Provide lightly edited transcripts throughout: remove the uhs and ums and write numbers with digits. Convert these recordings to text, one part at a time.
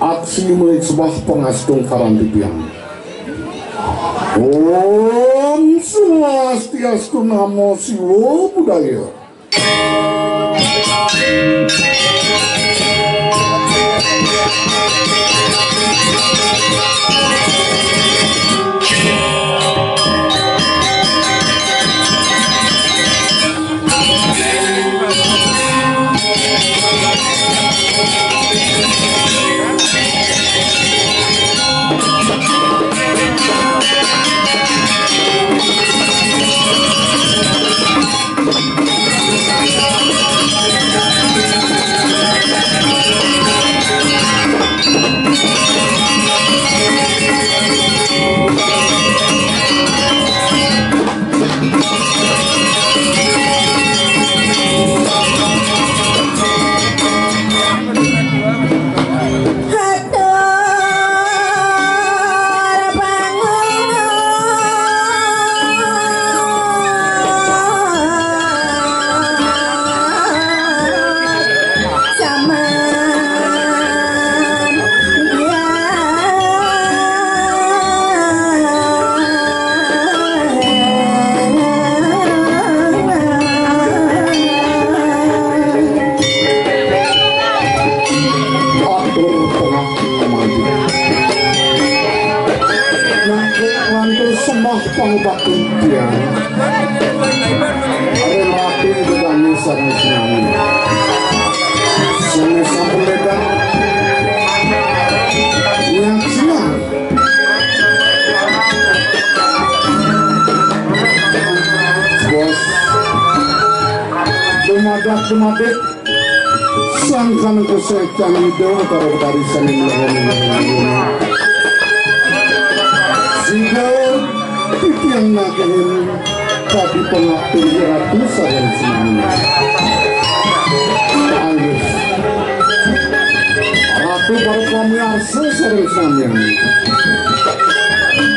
Aksi menyembah pengastung Karantipian. Om Swastiastu Namo Siwo Buddhaya. Pangubaktian relatif dengan sarang tsunami semasa peledak yang siang bos demadak sangkan kesehatan itu para barisan yang sehingga yang nakehin tadi pengaktif ratusan yang semuanya Angus Ratu baru pamiarsa sarang semuanya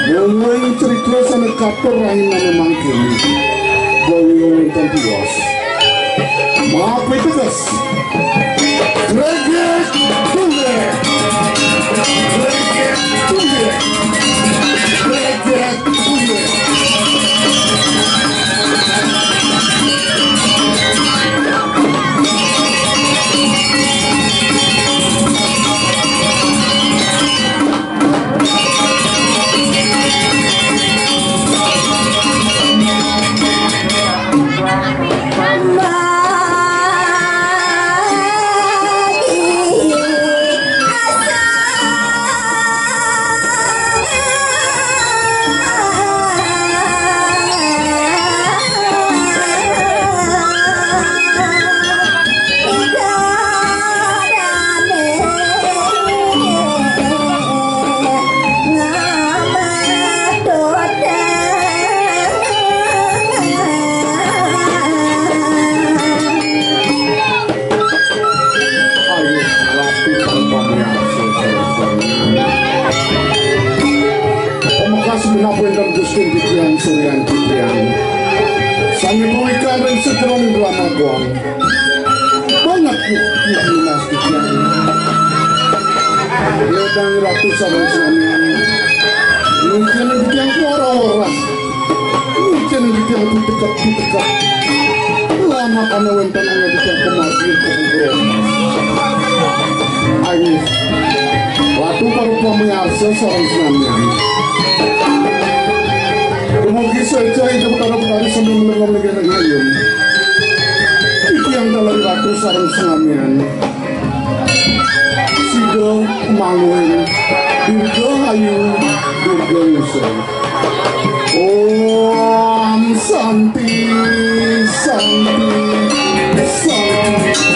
ngomong cerita sana kapter rahim nama mangkin bawi ngomong tanti bos maaf itu guys Greget Tunggu Greget Tunggu Greget Tunggu Suryan Kiprian Sangi Buikan dan Seterong Ramagong banyak dinas Kiprian Ledang ratusan Islamian mungkin yang orang-orang mungkin yang dekat lama karena wentananya dekat kematian kebubur Ayo Ratu baru pemiarsa seorang Islamian mungkin saja itu perkara-perkara sambil menerima negara ngayun itu yang dalam ratu sarang sengamian Sido Mangun Durga Ayu Durga Yusuf Om Santi Santi Santi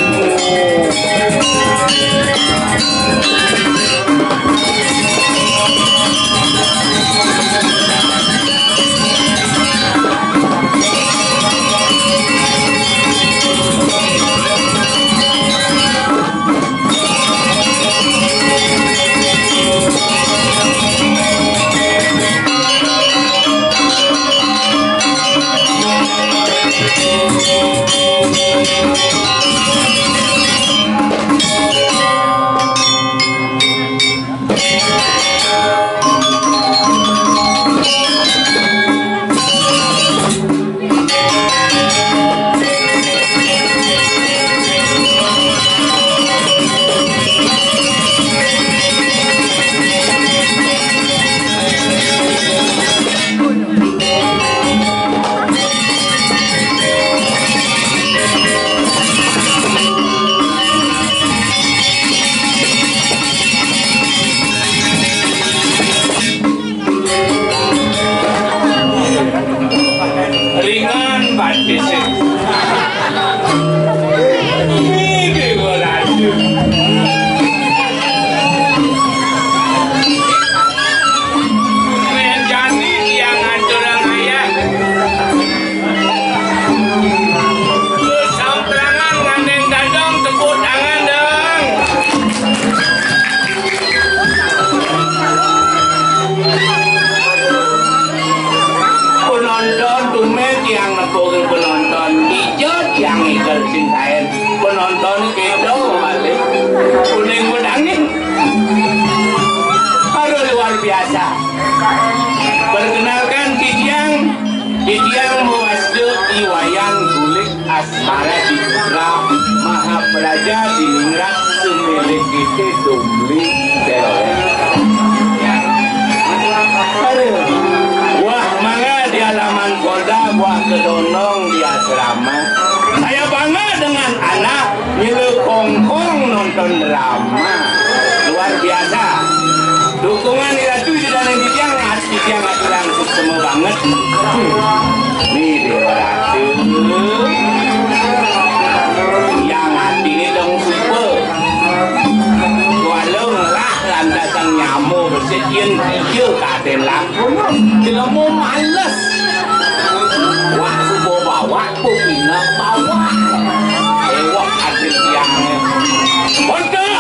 biasa. Perkenalkan Kijang Mewasdu Iwayan Gulik Asmara di Putra Mahapraja di Ningrat Semilik Kite Dumli Deoleh. Wah mangga di halaman Polda, buah kedonong di asrama. Saya bangga dengan anak nyilu kongkong nonton drama. Luar biasa. Dukungan Ratu di dalam Kijang, Kijang aturan semua banget. Nih dia Ratu. Yang hati ini dong super. Walau lah landasan nyamuk bersekian hijau kaden lampu. Tidak mau males. Wah subuh bawa, pupina bawa. Ewak adil tiangnya. Bonda.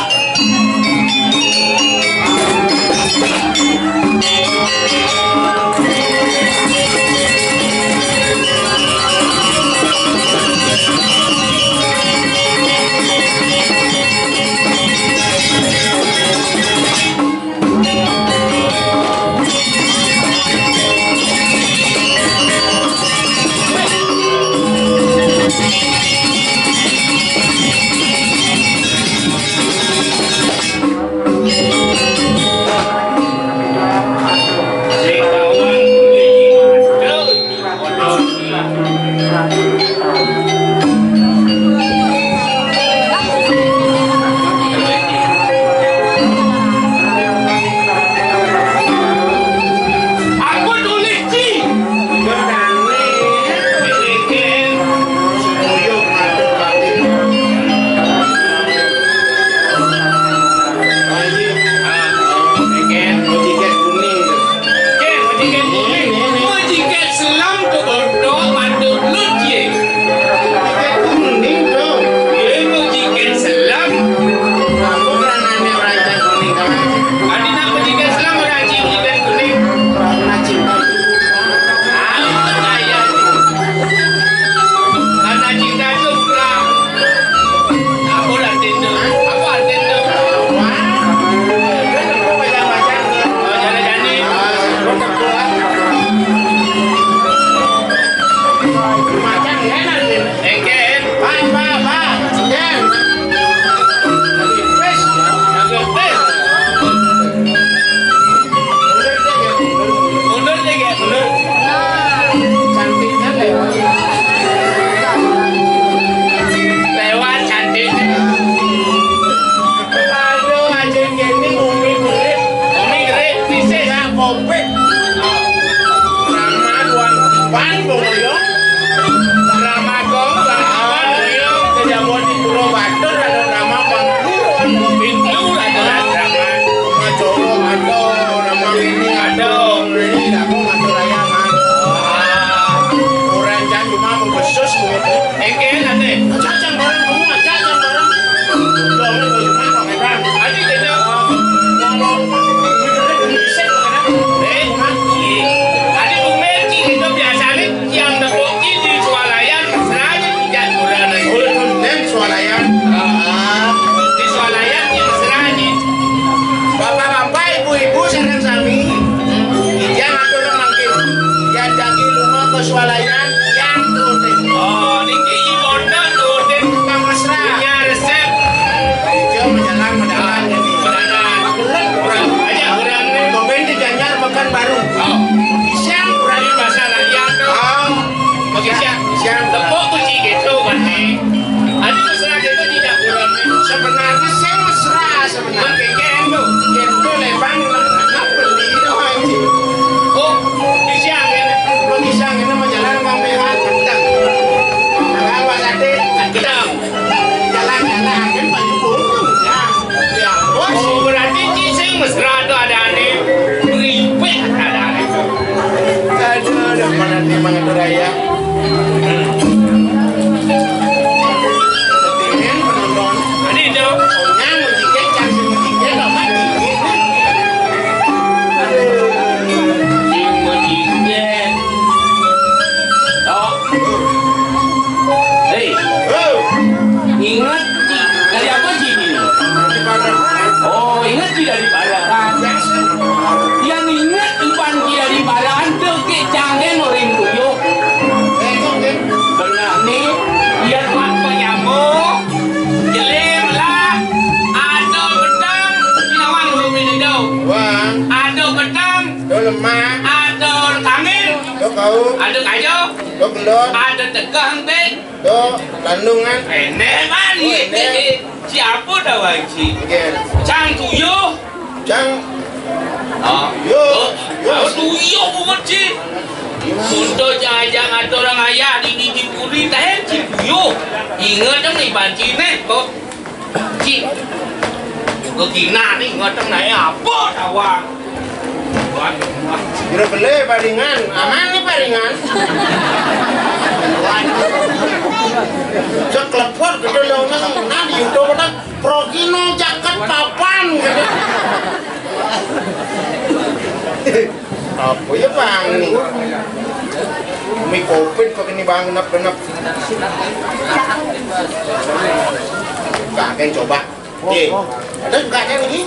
Ini dong. Oh, nyamuk jika Lo gendon. Ada tegang teh. Do landungan. Enek man ini. Siapa dah wajib? Nggih. Cang tuyo. Jang Yo, tuyo bukan sih. Untuk jangan orang ayah di puri teh tuyo. Ingat dong nih bancine kok. Ci. Juga kina nih ingat dong naik apa tawang. kira beli paringan. Aman nih paringan. Cek lepot gitu loh nang di YouTube udah progino jaket papan gitu. Apa ya bang nih? Mie covid kok ini bang genap. Kakek coba. Ada kakek ini?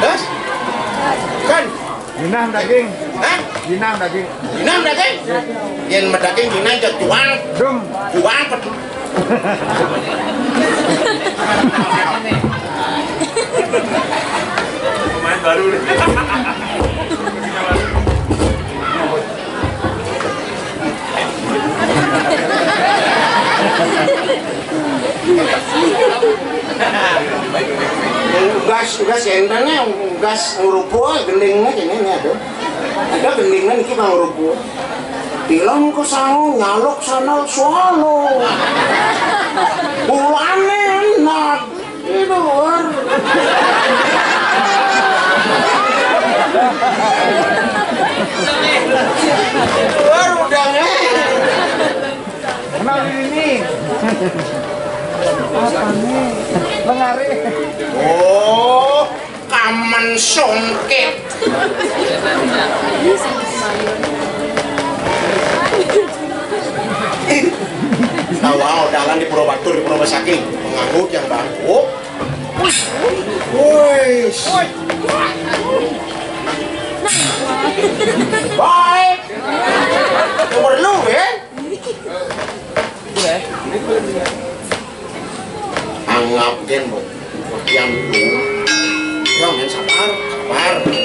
Das? Kan? Dinam daging. Hah? Dinam daging. Dinam daging? Yang daging dinam ke tuan. Dum. Tuan pet. Main baru nih. Gas entengnya gas ngurupu gendingnya gini nih ada gendingnya nih kita ngurupu bilang ke sana nyaluk sana sualo bulannya enak itu luar udangnya Kenal ini. Apa nih? Mengari. oh kaman songket wow dalan di Purwobatur di Purwosaki mengangut yang bangku wih baik nomor lu ya anggap gen bu yang dulu jangan sabar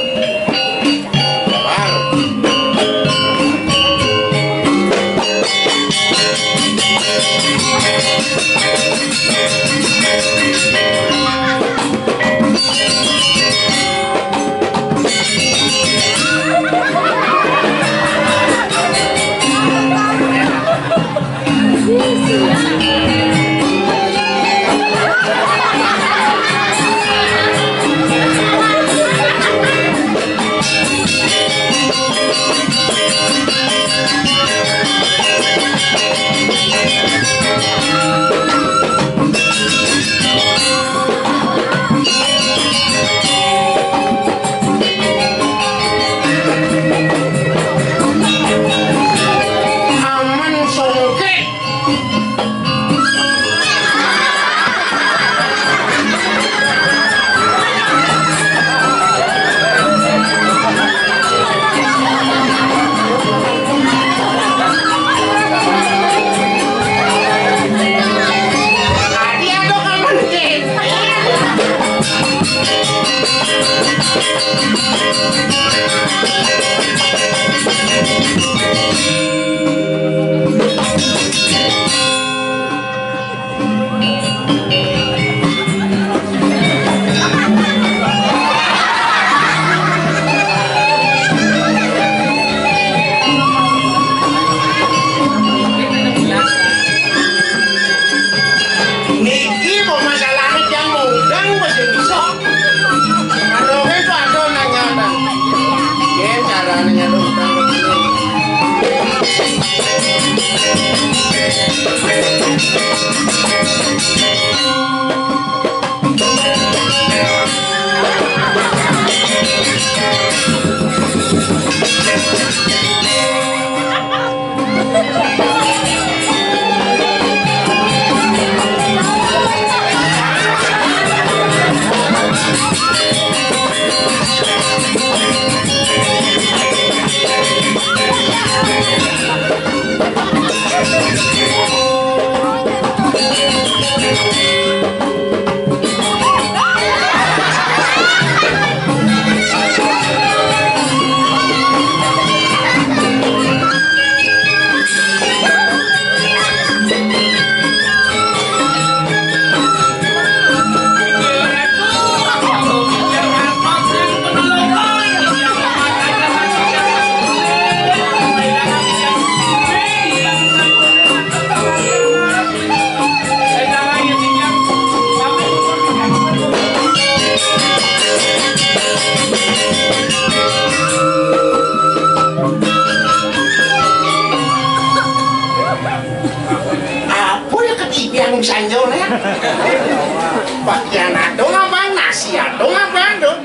Bagian adong apa nasi adong apa adong?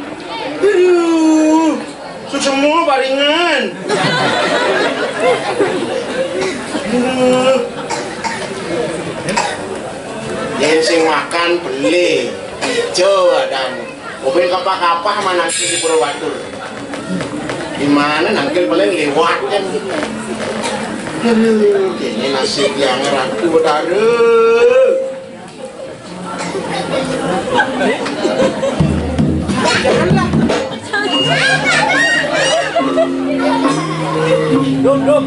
Semua baringan. Yang sing makan beli hijau ada mobil kapah-kapah mana nasi di Purwatur gimana nangkil paling lewat kan ini nasib yang ragu daruh janganlah duduk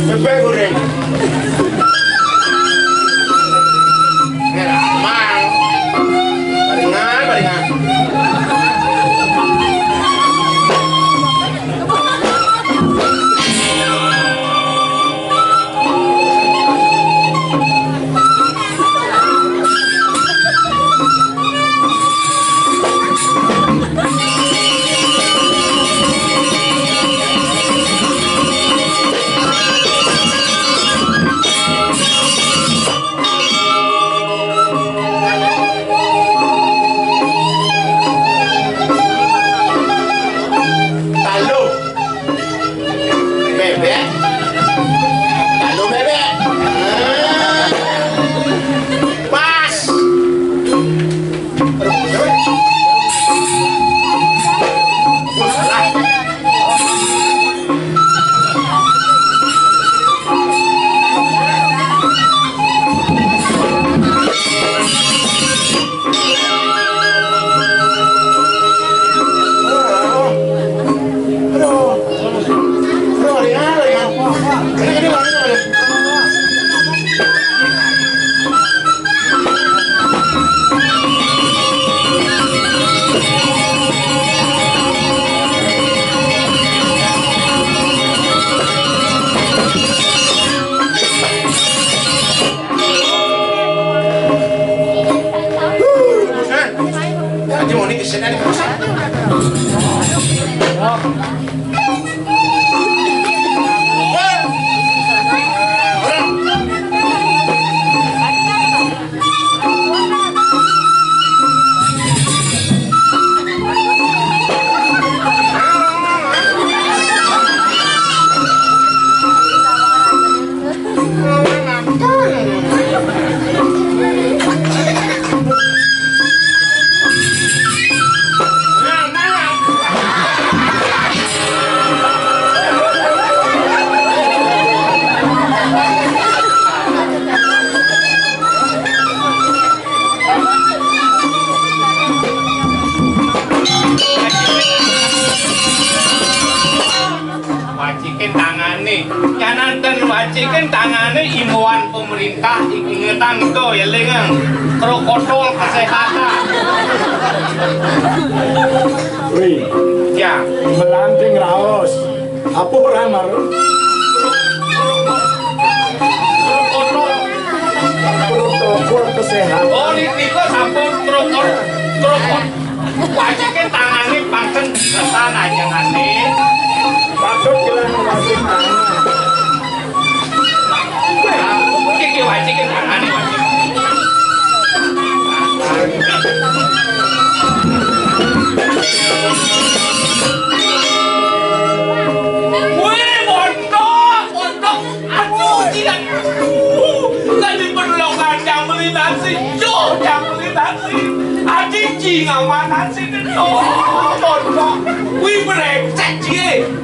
bebek goreng ini ramang baringan wajikan tangane imbauan pemerintah ingetan itu ya lengang protokol kesehatan. Wih, Ya, melanting raos. Apa orang maru? Protokol kesehatan. oh niko sampun protokol wajikan tangane pancen kesehatan aja ngane. Patut kita mewajib tangan. Kiki wajikan tangane wajib. Wih, mondok, aduh tidak. Tadi perlokan yang beli nasi, yang beli nasi. Adik jinga nasi itu, mondok. Wih brengsek cie.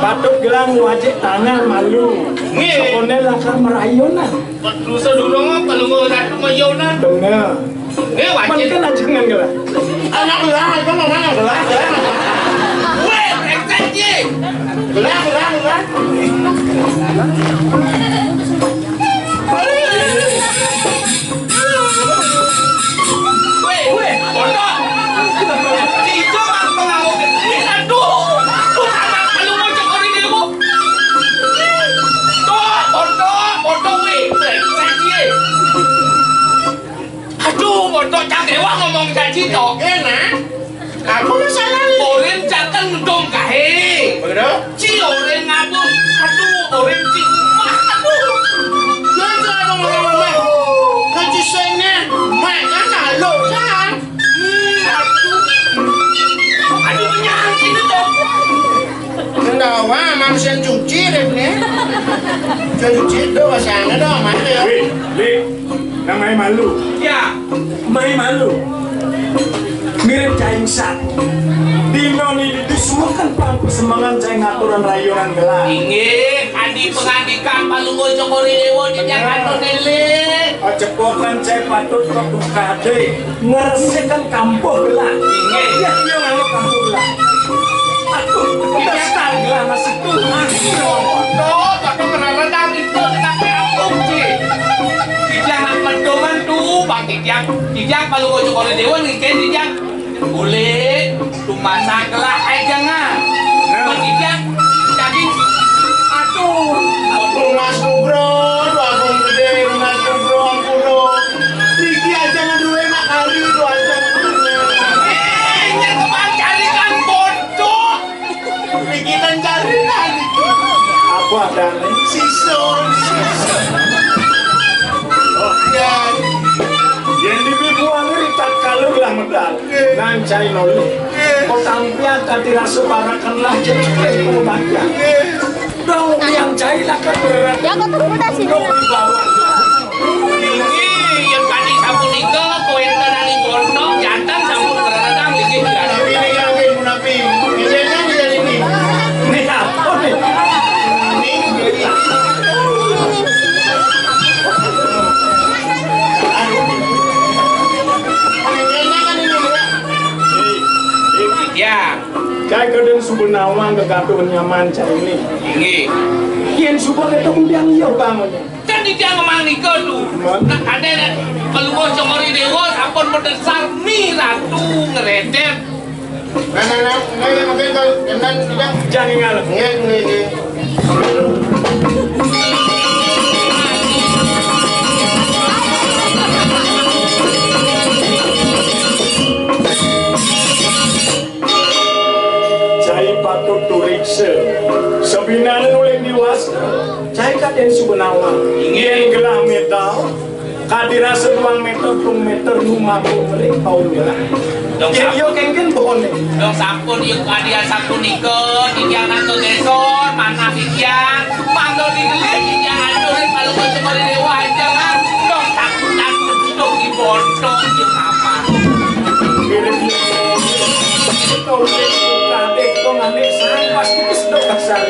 patut gelang wajib tangan malu. Sekone lakar merayunan. Dosa dulu mah palunggo satu mayonan. Bener. Ini wajib. Mungkin ajangan gelang. Anak gelang, itu namanya gelang. Weh, brengsek ye. Gelang. Weh, bodoh. Cico kan pengamu gede. Aduh, anak palunggo cokori dewo. Bodoh weh, brengsek ye. Aduh, bodoh cakewa ngomong janji tok. Enak. Aku masalah. Oren jangan ngedong kahe. Begitu? Ci oren ngabur. Aduh, oren ci. Aduh. Jangan ada ngomong-ngomong. Kunci sini, mak kan lalu kan. Aduh menyangkut itu dong. Enggak wah, manusia cuci deh nih. Cuci itu pasangan dong, mana ya? Li, namanya malu. Ya, Mai malu. Mirip caing sak. Dino ini semua kan pangku semangat caing aturan rayunan gelang. inge adi pengandikan palunggo cokori dewo di jangan nele. Cepokan cai patut kok kade ngeresekan kampung gelang. Inge. Ya iya ngalo kampung gelang. Aku udah start gelang masih tuh. Bodoh, kenalan itu kenapa aku ci? Kijang medongan tuh, bang kijang palunggo cokori dewo ngike kijang. Boleh, cuma sangkelah aja nggak. Bang kijang, jadi aduh. Rumah subro, aku gede rumah subro, aku lo. Diki aja ngeduwe mak kali itu aja. Yang kemana carikan bodoh. Diki dan cari lagi. Aku ada nih. Sison. Oh ya. Yang dibibuang ritat kalau gelang medal. Nan cai nolu. Kau tampil tadi rasa parakanlah jadi pembaca. Dong yang cai lah kan berat. Ya kok terbuka sih. Dong dibawa. Ini yang tadi sampun itu kowe terani gondong jantan sampun teradang lagi Tapi ini lagi munafi. Biasanya bisa ini. Ini apa nih? Ini jadi. Kayaknya kan ini ya. ya. Cai kadang subuh nawang kegatuhan nyaman cai ini. Ini Kian subuh itu kemudian iya bangun. kan dia ngomong nikah tuh. Nah ada kalau mau cokori dewo sampun berdesar miratu ngeredep. Nah, mungkin kalau jangan tidak. Jangan ngalah. Ini. Cai patut turikse. Sebenarnya oleh diwas. Cai kadang subuh nawang. Ingin gelang metal. Kadirasa 2 meter, 2 meter, 50 meter, kau gelang. Dong Yang yo kengken pohon nih. dong sampun yuk adia sampun nikah kijang atau desor mana kijang panggil digelik kijang aturin kalau mau cokori dewo aja kan dong takut dong dibondong yang apa. Kau kadek kau ngambil saya pasti kesedok kasar.